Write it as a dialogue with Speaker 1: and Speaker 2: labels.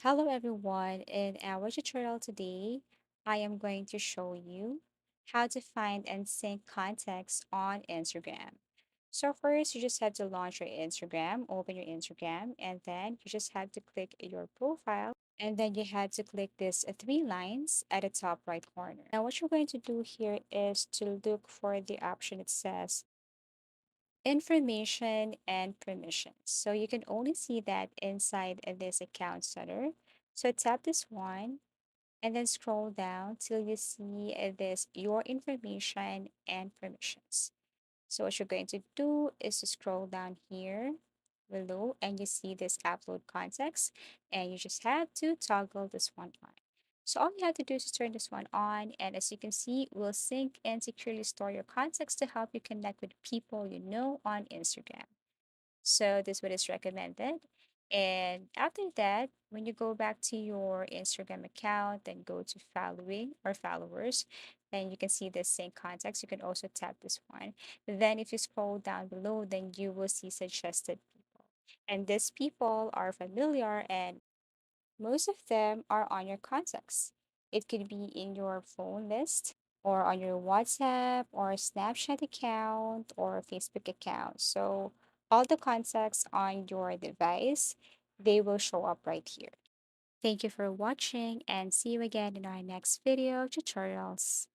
Speaker 1: Hello everyone, in our tutorial today, I am going to show you how to find and sync contacts on Instagram. So first, you just have to launch your Instagram, open your Instagram, and then you just have to click your profile, and then you have to click this three lines at the top right corner. Now what you're going to do here is to look for the option that says information and permissions. So you can only see that inside of this account center. So tap this one and then scroll down till you see this your information and permissions. So what you're going to do is to scroll down here below and you see this upload context and you just have to toggle this one on. So all you have to do is to turn this one on and as you can see, we'll sync and securely store your contacts to help you connect with people you know on Instagram. So this is what is recommended. And after that, when you go back to your Instagram account, then go to following or followers, then you can see the same contacts. You can also tap this one. Then if you scroll down below, then you will see suggested people. And these people are familiar and most of them are on your contacts. It could be in your phone list or on your WhatsApp or Snapchat account or Facebook account. So all the contacts on your device, they will show up right here. Thank you for watching and see you again in our next video tutorials.